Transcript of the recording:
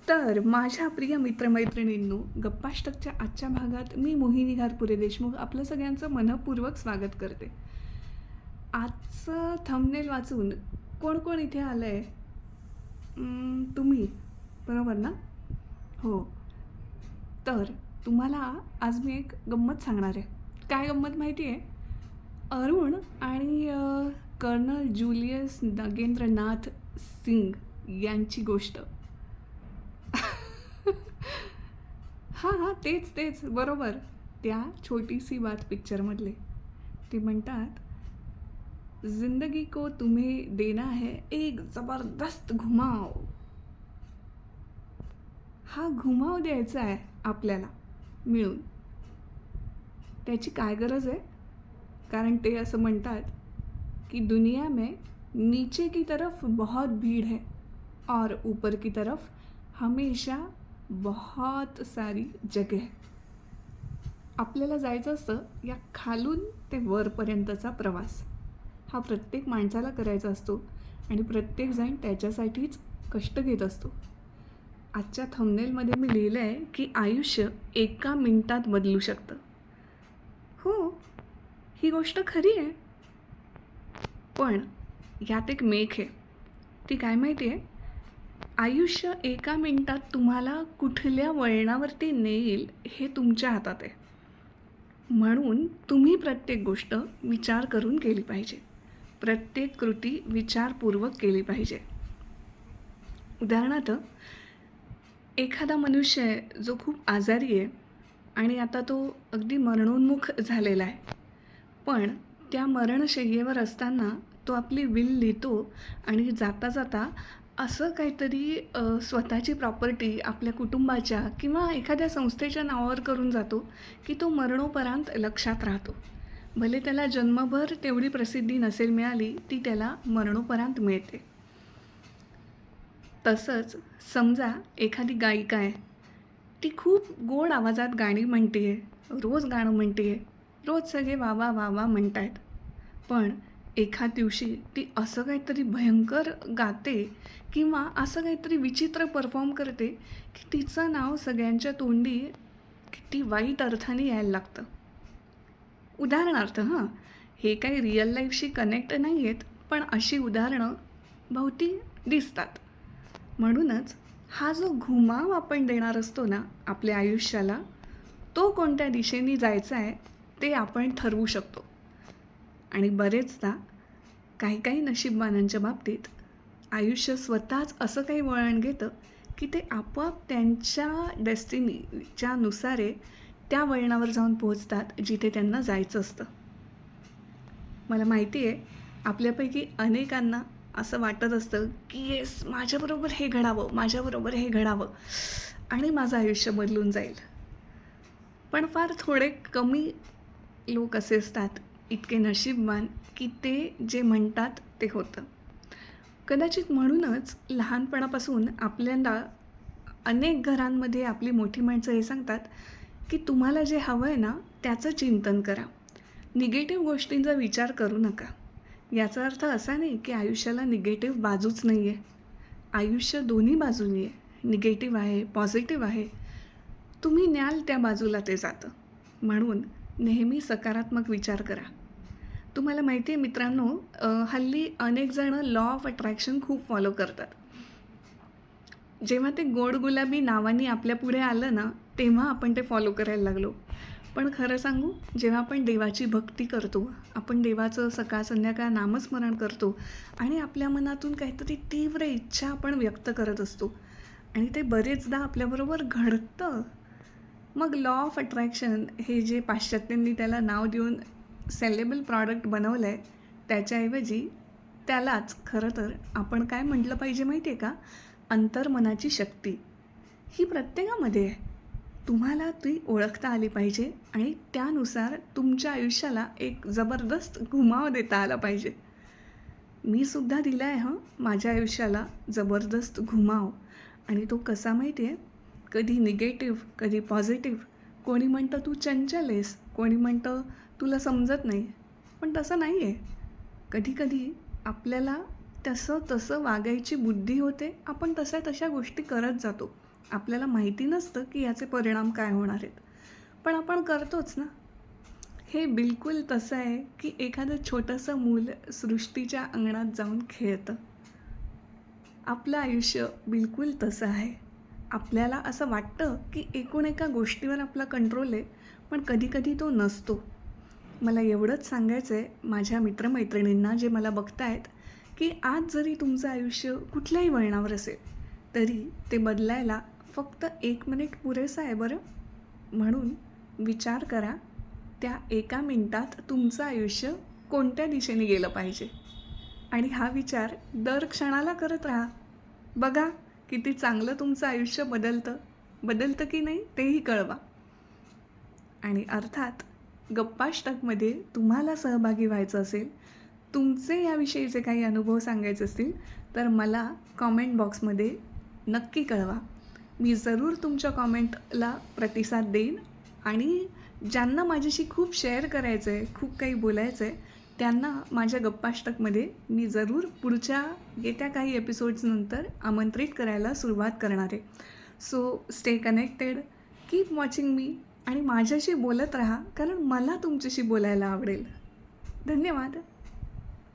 तर माझ्या प्रिय मित्रमैत्रिणींनो, गप्पाष्टकच्या आजच्या भागात मी मोहिनी घारपुरे देशमुख आपलं सगळ्यांचं मनःपूर्वक स्वागत करते. आजचं थंबनेल वाचून कोण कोण इथे आलं आहे? तुम्ही, बरोबर ना? हो. तर तुम्हाला आज मी एक गंमत सांगणार आहे. काय गंमत माहिती आहे? अरुण आणि कर्नल जुलियस नगेंद्रनाथ सिंग यांची गोष्ट. हां हां, तेच तेच, बरोबर. त्या छोटीसी बात पिक्चरमधले. ते म्हणतात, जिंदगी को तुम्हें देना है एक जबरदस्त घुमाव. हा घुमाव द्यायचा आहे आपल्याला मिळून. त्याची काय गरज आहे? कारण ते असं म्हणतात की दुनिया में नीचे की तरफ बहुत भीड़ है और ऊपर की तरफ हमेशा बहुत सारी जगह. आपल्याला जायचं असतं या खालून ते वरपर्यंतचा प्रवास. हा प्रत्येक माणसाला करायचा असतो आणि प्रत्येकजण त्याच्यासाठीच कष्ट घेत असतो. आजच्या थंबनेलमध्ये मी लिहिलं आहे की आयुष्य एका मिनिटात बदलू शकतं. हो, ही गोष्ट खरी आहे. पण यात एक मेख आहे. ती काय माहिती आहे? आयुष्य एका मिनिटात तुम्हाला कुठल्या वळणावरती नेईल हे तुमच्या हातात आहे. म्हणून तुम्ही प्रत्येक गोष्ट विचार करून केली पाहिजे. प्रत्येक कृती विचारपूर्वक केली पाहिजे. उदाहरणार्थ, एखादा मनुष्य आहे जो खूप आजारी आहे आणि आता तो अगदी मरणोन्मुख झालेला आहे. पण त्या मरणशय्येवर असताना तो आपली विल लिहितो आणि जाता जाता असं काहीतरी स्वतःची प्रॉपर्टी आपल्या कुटुंबाच्या किंवा एखाद्या संस्थेच्या नावावर करून जातो की तो मरणोपरांत लक्षात राहतो. भले त्याला जन्मभर तेवढी प्रसिद्धी नसेल मिळाली, ती त्याला मरणोपरांत मिळते. तसंच समजा एखादी गायिका आहे, ती खूप गोड आवाजात गाणी म्हणते आहे, रोज गाणं म्हणते आहे, रोज सगळे वा वा वा वा म्हणत आहेत. पण एखाद दिवशी ती असं काहीतरी भयंकर गाते किंवा असं काहीतरी विचित्र परफॉर्म करते की तिचं नाव सगळ्यांच्या तोंडी किती वाईट अर्थाने यायला लागतं. उदाहरणार्थ हां, हे काही रिअल लाईफशी कनेक्ट नाही आहेत, पण अशी उदाहरणं भोवती दिसतात. म्हणूनच हा जो घुमाव आपण देणार असतो ना आपल्या आयुष्याला, तो कोणत्या दिशेने जायचा आहे ते आपण ठरवू शकतो. आणि बरेचदा काही काही नशीबवानांच्या बाबतीत आयुष्य स्वतःच असं काही वळण घेतं की ते आपोआप त्यांच्या डेस्टिनीच्या नुसारे त्या वळणावर जाऊन पोहोचतात जिथे त्यांना जायचं असतं. मला माहिती आहे, आपल्यापैकी अनेकांना असं वाटत असतं की येस, माझ्याबरोबर हे घडावं, माझ्याबरोबर हे घडावं आणि माझं आयुष्य बदलून जाईल. पण फार थोडे कमी लोक असे असतात इतके नशीबवान की ते जे म्हणतात ते होतं. कदाचित म्हणूनच लहानपणापासून आपल्याला अनेक घरांमध्ये आपली मोठी माणसं हे सांगतात की तुम्हाला जे हवं आहे ना त्याचं चिंतन करा, निगेटिव्ह गोष्टींचा विचार करू नका. याचा अर्थ असा नाही की आयुष्याला निगेटिव्ह बाजूच नाही आहे. आयुष्य दोन्ही बाजूनी आहे, निगेटिव्ह आहे, पॉझिटिव्ह आहे. तुम्ही न्याल त्या बाजूला ते जातं. म्हणून नेहमी सकारात्मक विचार करा. तुम्हाला माहिती आहे मित्रांनो, हल्ली अनेक जणं लॉ ऑफ अट्रॅक्शन खूप फॉलो करतात. जेव्हा ते गोड गुलाबी नावाने आपल्यापुढे आलं ना, तेव्हा आपण ते फॉलो करायला लागलो. पण खरं सांगू, जेव्हा आपण देवाची भक्ती करतो, आपण देवाचं सकाळ संध्याकाळ नामस्मरण करतो आणि आपल्या मनातून काहीतरी तीव्र इच्छा आपण व्यक्त करत असतो आणि ते बरेचदा आपल्याबरोबर घडतं. मग लॉ ऑफ अट्रॅक्शन हे जे पाश्चात्यांनी त्याला नाव देऊन सेलेबल प्रॉडक्ट बनवलं आहे, त्याच्याऐवजी त्यालाच खरं तर आपण काय म्हटलं पाहिजे माहिती आहे का? अंतर्मनाची शक्ती. ही प्रत्येकामध्ये आहे. तुम्हाला ती ओळखता आली पाहिजे आणि त्यानुसार तुमच्या आयुष्याला एक जबरदस्त घुमाव देता आला पाहिजे. मी सुद्धा दिला आहे माझ्या आयुष्याला जबरदस्त घुमाव. आणि तो कसा माहिती आहे? कधी निगेटिव्ह, कधी पॉझिटिव्ह. कोणी म्हणतं तू चंचल आहेस, कोणी म्हणतं तुला समजत नाही. पण तसं नाही आहे. कधीकधी आपल्याला तसं तसं वागायची बुद्धी होते. आपण तशा तशा गोष्टी करत जातो. आपल्याला माहिती नसतं की याचे परिणाम काय होणार आहेत. पण आपण करतोच ना. हे बिलकुल तसं आहे की एखादं छोटंसं मूल सृष्टीच्या अंगणात जाऊन खेळतं. आपलं आयुष्य बिलकुल तसं आहे. आपल्याला असं वाटतं की एकूण एका गोष्टीवर आपला कंट्रोल आहे, पण कधी-कधी तो नसतो. मला एवढंच सांगायचं आहे माझ्या मित्रमैत्रिणींना जे मला बघतायत, की आज जरी तुमचं आयुष्य कुठल्याही वळणावर असेल, तरी ते बदलायला फक्त 1 मिनिट पुरेसं आहे बरं. म्हणून विचार करा, त्या 1 मिनिटात तुमचं आयुष्य कोणत्या दिशेने गेलं पाहिजे आणि हा विचार दर क्षणाला करत राहा. बघा किती चांगलं तुमचं आयुष्य बदलतं. बदलतं की नाही तेही कळवा. आणि अर्थात गप्पाष्टकमध्ये तुम्हाला सहभागी व्हायचं असेल, तुमचे याविषयीचे काही अनुभव सांगायचे असतील, तर मला कॉमेंट बॉक्समध्ये नक्की कळवा. मी जरूर तुमच्या कॉमेंटला प्रतिसाद देईन आणि ज्यांना माझ्याशी खूप शेअर करायचं आहे, खूप काही बोलायचं आहे, त्यांना माझ्या गप्पाष्टकमध्ये मी जरूर पुढच्या येत्या काही एपिसोड्सनंतर आमंत्रित करायला सुरुवात करणार आहे. So stay connected, keep watching मी आणि माझ्याशी बोलत राहा, कारण मला तुमच्याशी बोलायला आवडेल. धन्यवाद.